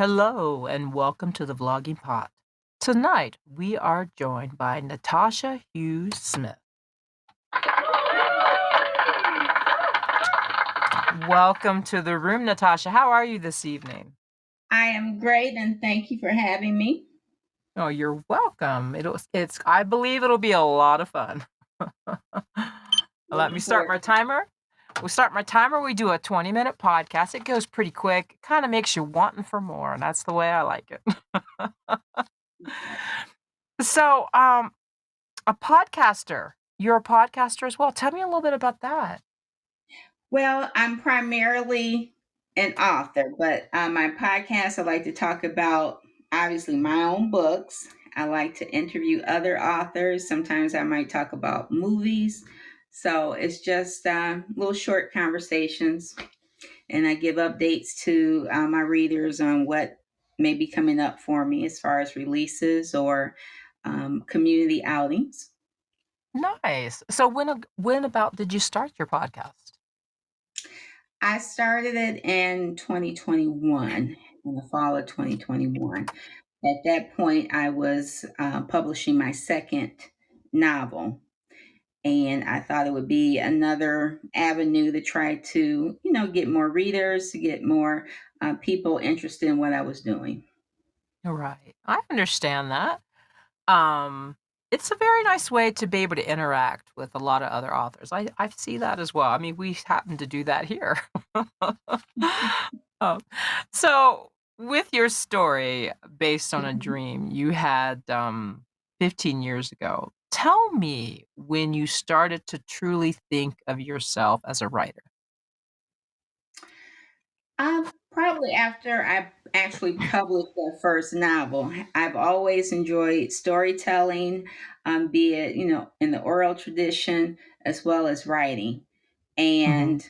Hello and welcome to the Vlogging Pod. Tonight we are joined by Natasha Hughes Smith. Welcome to the room, Natasha. How are you this evening? I am great and thank you for having me. Oh, you're welcome. I believe it'll be a lot of fun. Let me Looking start forward. my timer. We do a 20-minute podcast. It goes pretty quick. It kind of makes you wanting for more, and that's the way I like it. So, a podcaster. You're a podcaster as well. Tell me a little bit about that. Well, I'm primarily an author, but my podcast, I like to talk about obviously my own books. I like to interview other authors. Sometimes I might talk about movies. So it's just little short conversations, and I give updates to my readers on what may be coming up for me as far as releases or community outings. Nice. So when about did you start your podcast? I started it in 2021, in the fall of 2021. At that point, I was publishing my second novel, and I thought it would be another avenue to try to, get more readers, to get more people interested in what I was doing. Right. I understand that. Um, it's a very nice way to be able to interact with a lot of other authors. I see that as well. I mean, we happen to do that here. Um, so with your story based on a dream you had 15 years ago, tell me when you started to truly think of yourself as a writer. Probably after I actually published that first novel. I've always enjoyed storytelling, be it, in the oral tradition as well as writing. Mhm.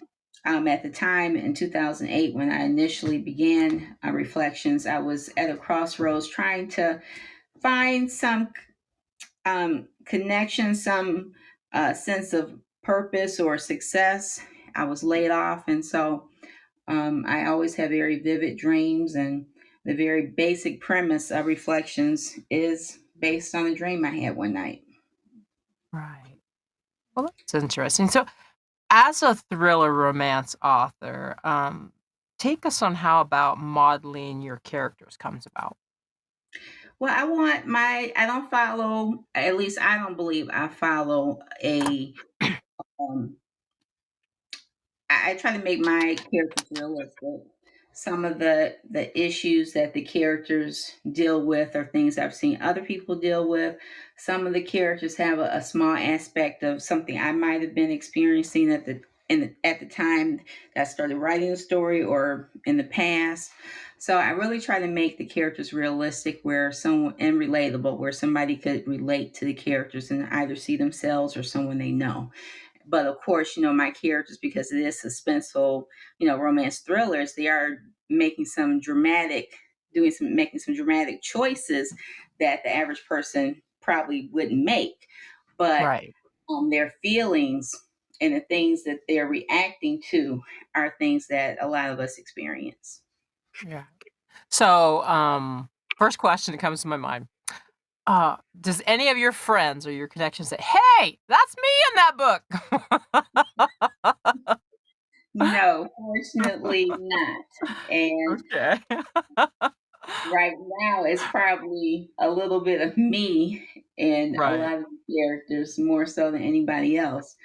And at the time in 2008, when I initially began Reflections, I was at a crossroads trying to find some connection, some sense of purpose or success. I was laid off, and so I always have very vivid dreams, and the very basic premise of Reflections is based on a dream I had one night. Right. Well, that's interesting. So, as a thriller romance author, take us on how about modeling your characters comes about. Well, I don't follow, at least I don't believe I follow um, I try to make my characters realistic. Some of the issues that the characters deal with are things I've seen other people deal with. Some of the characters have a small aspect of something I might have been experiencing at the time that I started writing a story or in the past. So I really try to make the characters realistic, where someone and relatable, where somebody could relate to the characters and either see themselves or someone they know. But of course, my characters, because it is suspenseful, romance thrillers, they are making some dramatic, making some dramatic choices that the average person probably wouldn't make. But Right. their feelings and the things that they're reacting to are things that a lot of us experience. Yeah. So, first question that comes to my mind. Does any of your friends or your connections say, "Hey, that's me in that book"? No, fortunately not. And Okay. right now, it's probably a little bit of me in a Right. lot of the characters, more so than anybody else.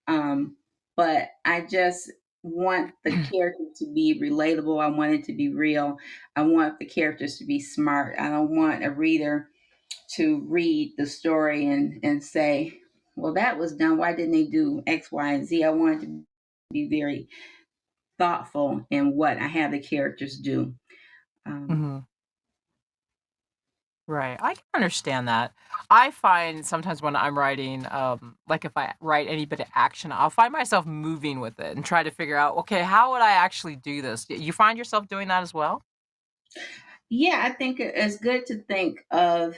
Um, but I just want the character to be relatable. I want it to be real. I want the characters to be smart. I don't want a reader to read the story and say, well, that was done. Why didn't they do X, Y, and Z? I want it to be very thoughtful in what I have the characters do. Um, Mhm. Right, I can understand that. I find sometimes when I'm writing, like if I write any bit of action, I'll find myself moving with it and try to figure out, okay, how would I actually do this? You find yourself doing that as well? Yeah, I think it's good to think of,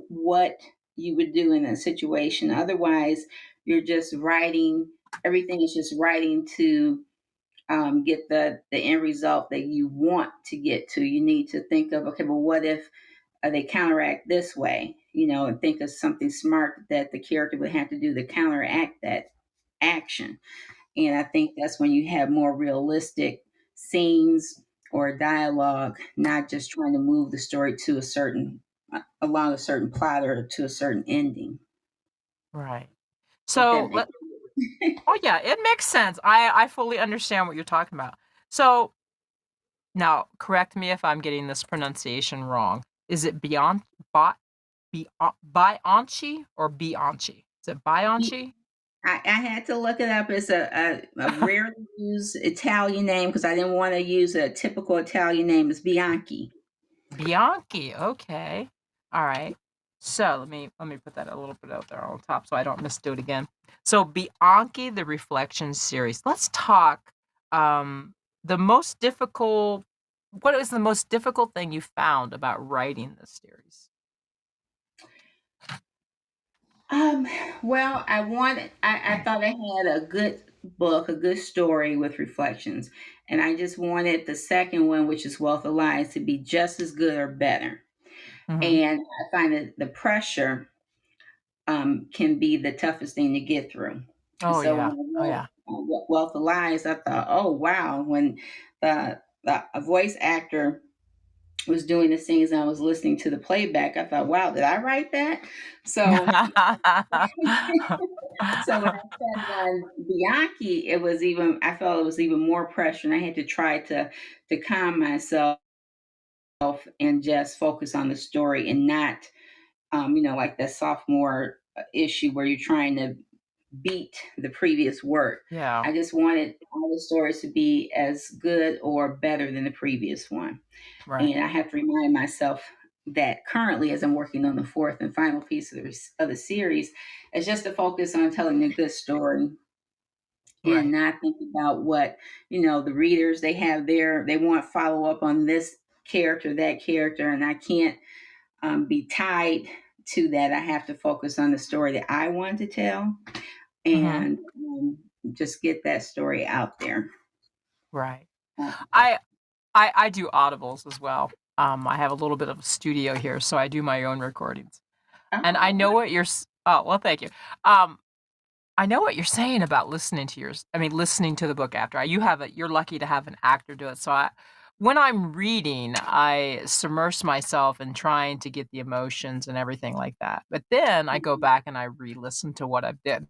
what you would do in a situation. Otherwise, you're just writing, everything is just writing to get the end result that you want to get to. You need to think of, okay, well, what if they counteract this way, and think of something smart that the character would have to do to counteract that action. And I think that's when you have more realistic scenes or dialogue, not just trying to move the story to a certain along a certain plot or to a certain ending. Right. If that So makes let sense. Oh yeah, it makes sense. I fully understand what you're talking about. So now correct me if I'm getting this pronunciation wrong. Is it Bian Ba Bianchi or Bianchi? Is it Bianchi? I had to look it up. It's a rarely used Italian name because I didn't want to use a typical Italian name. It's Bianchi. Bianchi, okay. Alright. So, let me put that a little bit out there on top so I don't misdo it again. So, Bianchi, the Reflection series. Let's talk, the most difficult what is the most difficult thing you found about writing this series? Um, well, I thought I had a good book, a good story with reflections, and I just wanted the second one, which is Wealth of Lies, to be just as good or better. Mhm. And I find that the pressure can be the toughest thing to get through. Oh, So when yeah. I Oh, wrote yeah. Wealth of Lies, I thought, oh wow, when the a voice actor was doing the scenes and I was listening to the playback, I thought, wow, did I write that? So so when I said on Bianchi, I felt it was even more pressure, and I had to try to calm myself and just focus on the story and not, like that sophomore issue where you're trying to beat the previous work. Yeah, I just wanted all the stories to be as good or better than the previous one. right. And I have to remind myself that currently, as I'm working on the fourth and final piece of the series, it's just to focus on telling a good story and Right. not think about what, the readers they want follow up on this character, that character, and I can't be tied to that. I have to focus on the story that I want to tell Mhm. and just get that story out there. Right. Uh, I I do audibles as well. I have a little bit of a studio here, so I do my own recordings. And I oh, know what you're s oh, well, thank you. Um, I know what you're saying about listening to listening to the book after. You're lucky to have an actor do it, so when I'm reading, I submerge myself in trying to get the emotions and everything like that. But then I go back and I re-listen to what I've did.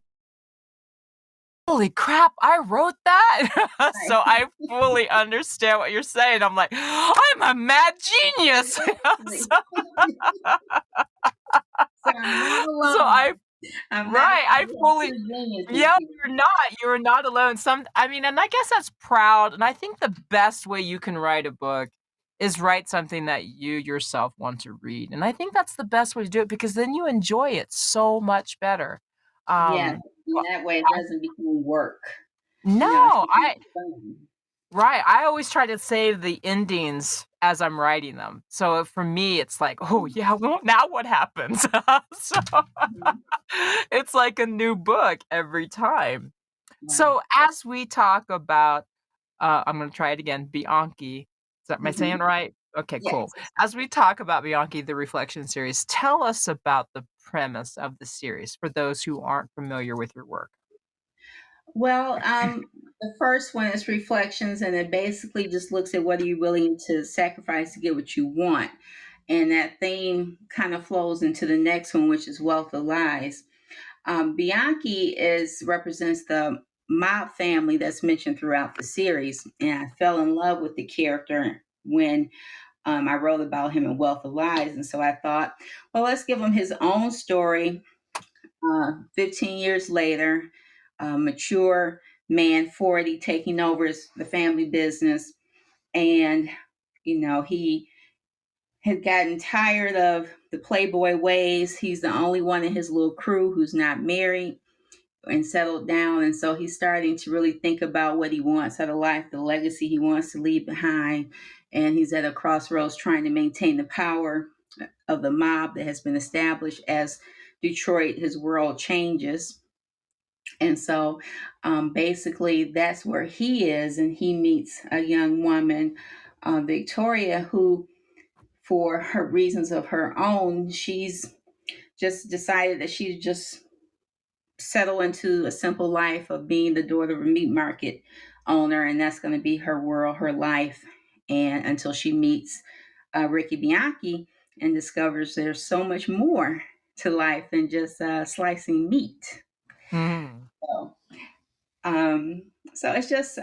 Holy crap, I wrote that? right. So I fully understand what you're saying. I'm like, "I'm a mad genius." Exactly. So So I'm not so I alone. I'm not Right, alone. I We have fully two geniuses Yeah, here. you're not alone. And I guess that's proud, and I think the best way you can write a book is write something that you yourself want to read, and I think that's the best way to do it because then you enjoy it so much better. Yes, Um, and uh, that way it I doesn't become work. It No, should be fun. Right, I always try to save the endings as I'm writing them. So for me, it's like, "Oh, yeah, well, now what happens?" So Mhm. it's like a new book every time. Right. So as we talk about, I'm gonna try it again, Bianchi. Am I saying Hmm. it right? Okay, cool. Yes. As we talk about Bianchi, the Reflection series, tell us about the premise of the series for those who aren't familiar with your work. Well, the first one is reflections, and it basically just looks at what are you willing to sacrifice to get what you want. And that theme kind of flows into the next one, which is Wealth of Lies. Bianchi is represents the mob family that's mentioned throughout the series, and I fell in love with the character when I wrote about him in Wealth of Lies, and so I thought, well, let's give him his own story. 15 years later, a mature man, 40, taking over the family business, and he had gotten tired of the playboy ways. He's the only one in his little crew who's not married and settled down. And so he's starting to really think about what he wants out of life, the legacy he wants to leave behind. And he's at a crossroads trying to maintain the power of the mob that has been established as Detroit, his world changes. And so basically, that's where he is, and he meets a young woman, Victoria, who, for her reasons of her own, she's just decided that she's just settle into a simple life of being the daughter of a meat market owner, and that's going to be her world, her life, and until she meets Ricky Bianchi and discovers there's so much more to life than just slicing meat. Mm. So so it's just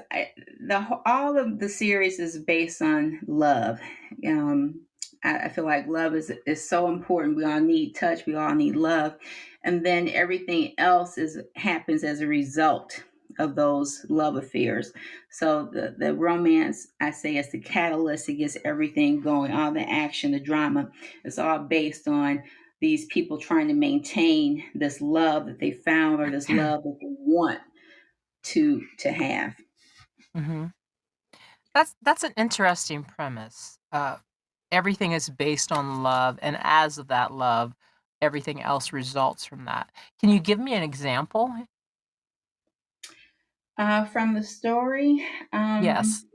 all of the series is based on love. Um, I feel like love is so important. We all need touch. We all need love, and then everything else is happens as a result of those love affairs. So the romance, I say, is the catalyst. It gets everything going. All the action, the drama, it's all based on these people trying to maintain this love that they found, or this love that they want to have. Mhm. That's an interesting premise. Everything is based on love, and as of that love, everything else results from that. Can you give me an example? From the story, Yes.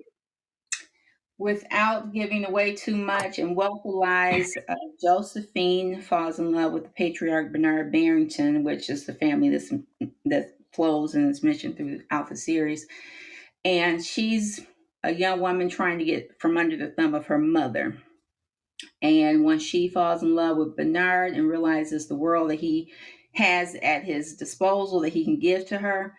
without giving away too much, and Wealth of Lies, Josephine falls in love with the patriarch Bernard Barrington, which is the family that flows and is mentioned throughout the series. And she's a young woman trying to get from under the thumb of her mother. And when she falls in love with Bernard and realizes the world that he has at his disposal that he can give to her,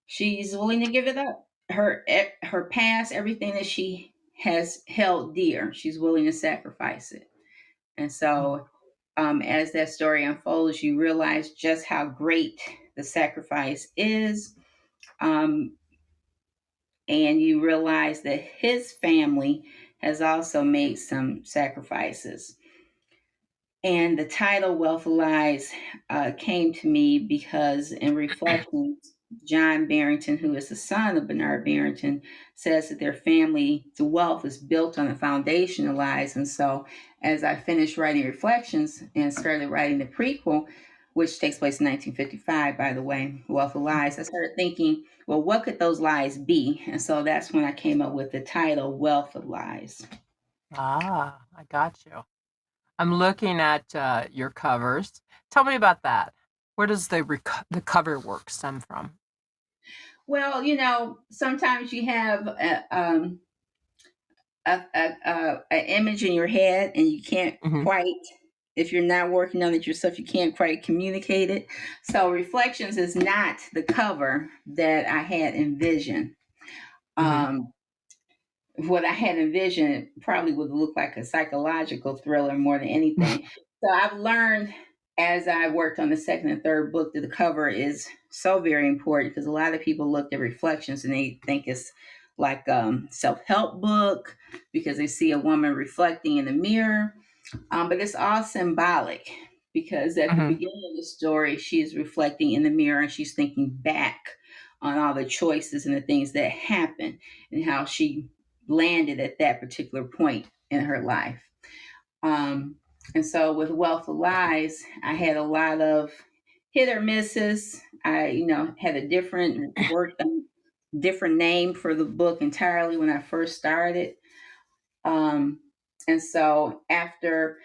she's willing to give it up. Her past, everything that she has held dear, she's willing to sacrifice it. And Mm. so, as that story unfolds, you realize just how great the sacrifice is, um, and you realize that his family has also made some sacrifices. And the title Wealth Lies came to me because, in reflections, John Barrington, who is the son of Bernard Barrington, says that their family's wealth is built on a foundation of lies. And so, as I finished writing Reflections and started writing the prequel, which takes place in 1955, by the way, Wealth of Lies, I started thinking, well, what could those lies be? And so that's when I came up with the title Wealth of Lies. Ah, I got you. I'm looking at, your covers. Tell me about that. Where does the cover work stem from? Well, sometimes you have an image in your head, and you can't Mhm, quite, if you're not working on it yourself, you can't quite communicate it. So Reflections is not the cover that I had envisioned. mhm. um, what I had envisioned probably would look like a psychological thriller more than anything. So I've learned, as I worked on the second and third book, that the cover is so very important, because a lot of people look at Reflections and they think it's like self-help book, because they see a woman reflecting in the mirror. But it's all symbolic, because at the Mhm. beginning of the story, she's reflecting in the mirror and she's thinking back on all the choices and the things that happened, and how she landed at that particular point in her life. Um, and so with Wealth of Lies, I had a lot of hit or misses. I, had a different name for the book entirely when I first started. Um, and so after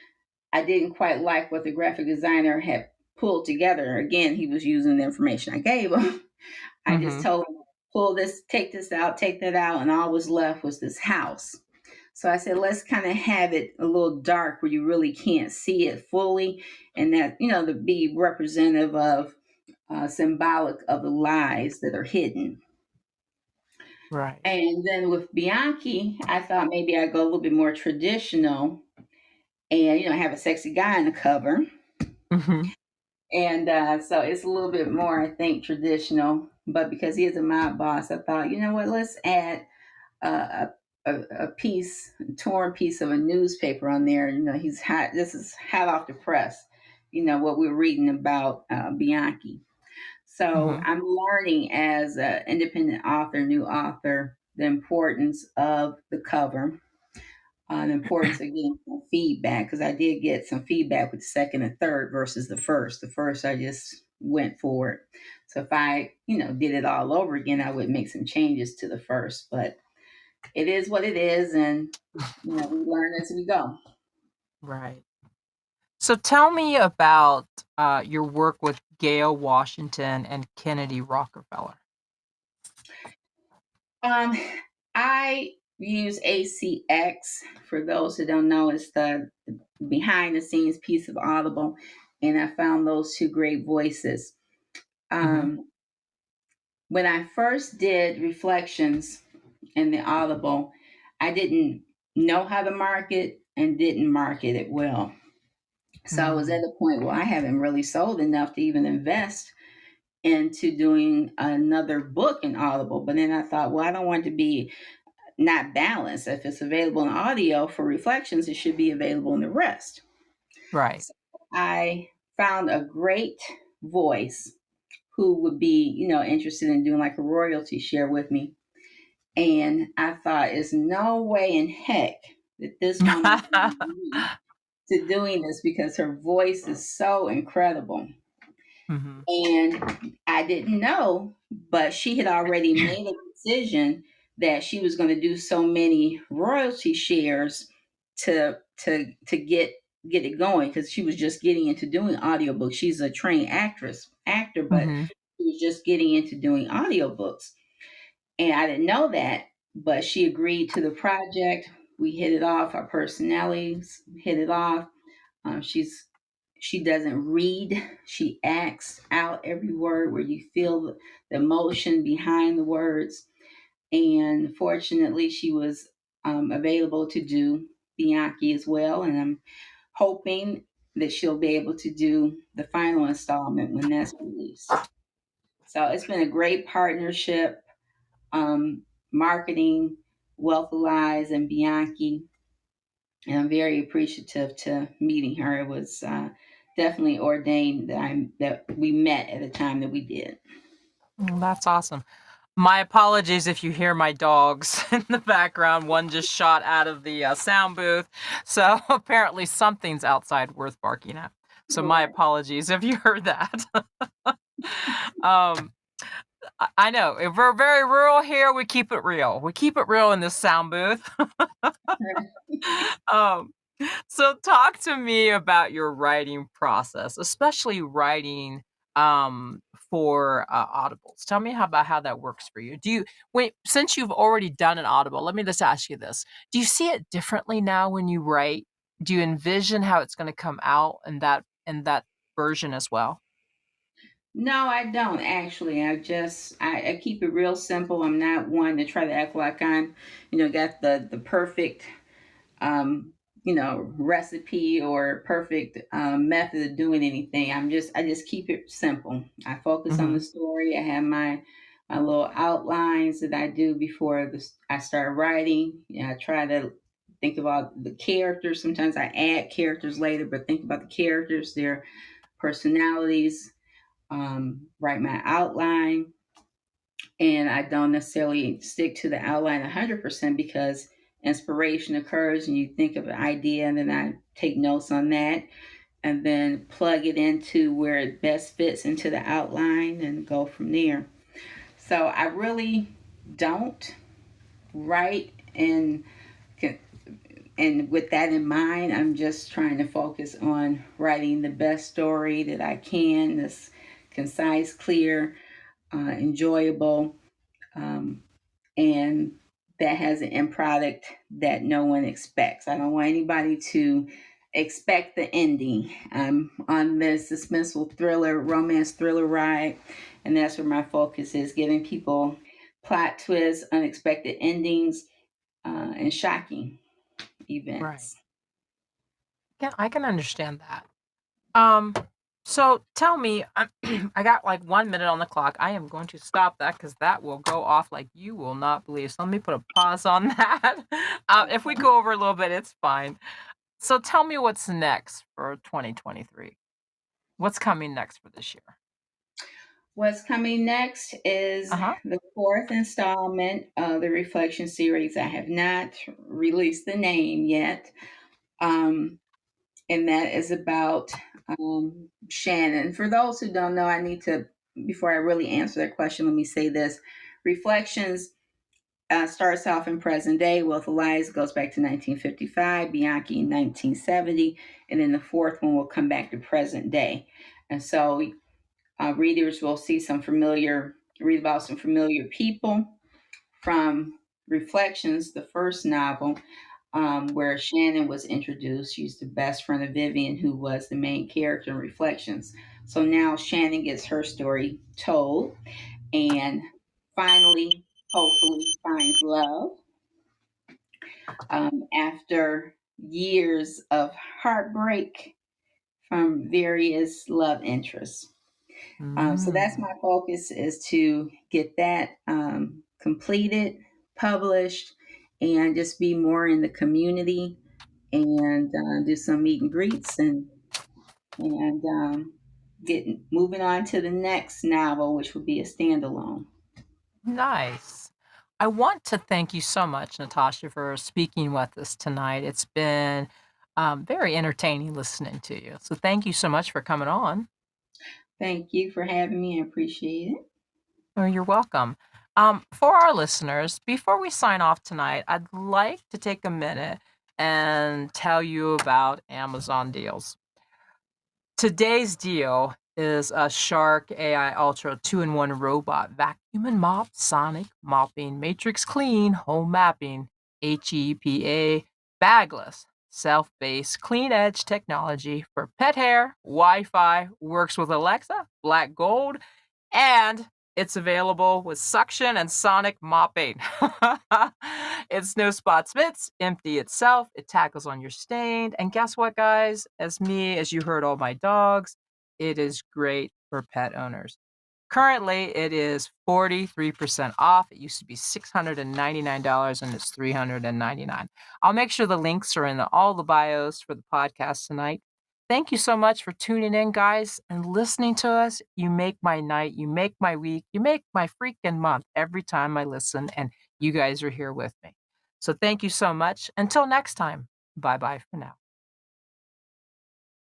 I didn't quite like what the graphic designer had pulled together. Again, he was using the information I gave him. I just Mhm. told him, pull this, take this out, take that out, and all was left was this house. So I said, let's kind of have it a little dark where you really can't see it fully, and that, to be representative of, symbolic of the lies that are hidden. Right. And then with Bianchi, I thought maybe I'd go a little bit more traditional and, have a sexy guy on the cover. Mhm. And so it's a little bit more, I think, traditional. But because he is a mob boss, I thought, you know what, let's add uh, a piece, a torn piece of a newspaper on there. He's hot. This is hot off the press. What we're reading about Bianchi. So Mhm. I'm learning as an independent author, new author, the importance of the cover, the importance of getting some feedback, because I did get some feedback with the second and third versus the first. The first I just went for it. So if I, did it all over again, I would make some changes to the first. But it is what it is, and we learn as we go. Right. So tell me about your work with Gail Washington and Kennedy Rockefeller. Um, I use ACX. For those who don't know, it's the behind the scenes piece of Audible, and I found those two great voices. Hmm. Um, when I first did reflections in the Audible, I didn't know how to market and didn't market it well. So I was at Mm, a point where I haven't really sold enough to even invest into doing another book in Audible. But then I thought, well, I don't want it to be not balanced. If it's available in audio for reflections, it should be available in the rest. right. So I found a great voice who would be, interested in doing like a royalty share with me. And I thought, there's no way in heck that this woman is going to agree to doing this because her voice is so incredible. Hmm. And I didn't know, but she had already made a decision that she was going to do so many royalty shares to get it going because she was just getting into doing audiobooks. She's a trained actor, but Hmm. she was just getting into doing audiobooks. And I didn't know that, but she agreed to the project. We hit it off. Our personalities hit it off. She doesn't read. She acts out every word where you feel the emotion behind the words. And fortunately, she was available to do Bianchi as well. And I'm hoping that she'll be able to do the final installment when that's released. So it's been a great partnership. Marketing, Wealth Lies, and Bianchi, and I'm very appreciative to meeting her. It was definitely ordained that we met at the time that we did. That's awesome. My apologies if you hear my dogs in the background. One just shot out of the sound booth. So apparently something's outside worth barking at. So my Right. apologies if you heard that. um, I know if we're very rural here, we keep it real. We keep it real in this sound booth. um, so talk to me about your writing process, especially writing for audibles. Tell me about how that works for you. Do you wait since you've already done an audible, let me just ask you this. Do you see it differently now when you write? Do you envision how it's going to come out in that version as well? No, I don't actually. I keep it real simple. I'm not one to try to act like I'm, got the perfect recipe or perfect method of doing anything. I just keep it simple. I focus on the Mhm. story. I have my little outlines that I do before I start writing. I try to think about the characters. Sometimes I add characters later, but think about the characters, their personalities. Write my outline, and I don't necessarily stick to the outline 100% because inspiration occurs and you think of an idea, and then I take notes on that and then plug it into where it best fits into the outline and go from there. So I really don't write and with that in mind, I'm just trying to focus on writing the best story that I can, that's concise, clear, enjoyable, um, and that has an end product that no one expects. I don't want anybody to expect the ending. I'm on this suspenseful thriller, romance thriller ride, and that's where my focus is, giving people plot twists, unexpected endings, and shocking Right. events. Yeah, I can understand that. Um, so tell me, I got like 1 minute on the clock. I am going to stop that because that will go off like you will not believe. So let me put a pause on that. If we Okay. go over a little bit, it's fine. So tell me what's next for 2023. What's coming next for this year? What's coming next is Uh huh. the fourth installment of the Reflection series. I have not released the name yet. Um, and that is about Shannon. For those who don't know, I need to before I really answer that question, let me say this: Reflections starts off in present day. Wealth of Lies goes back to 1955, Bianchi in 1970, and then the fourth one will come back to present day. And so readers will see read about some familiar people from Reflections, the first novel, where Shannon was introduced. She's the best friend of Vivian, who was the main character in Reflections. So now Shannon gets her story told and finally, hopefully, finds love after years of heartbreak from various love interests. So that's Mm, my focus, is to get that completed, published, and just be more in the community and do some meet and greets and get moving on to the next novel, which will be a standalone. nice. I want to thank you so much, Natasha, for speaking with us tonight. It's been very entertaining listening to you. So thank you so much for coming on. Thank you for having me. I appreciate it. Oh, you're welcome. For our listeners, before we sign off tonight, I'd like to take a minute and tell you about Amazon deals. Today's deal is a Shark AI Ultra 2-in-1 robot vacuum and mop, sonic mopping, matrix clean, home mapping, HEPA, bagless, self-based CleanEdge technology for pet hair, Wi-Fi, works with Alexa, black gold, and it's available with suction and sonic mopping. It's no spot spits, empty itself. It tackles on your stain. And guess what, guys? As you heard all my dogs, it is great for pet owners. Currently, it is 43% off. It used to be $699 and it's $399. I'll make sure the links are in all the bios for the podcast tonight. Thank you so much for tuning in, guys, and listening to us. You make my night, you make my week, you make my freaking month every time I listen, and you guys are here with me. So thank you so much. Until next time, bye bye for now.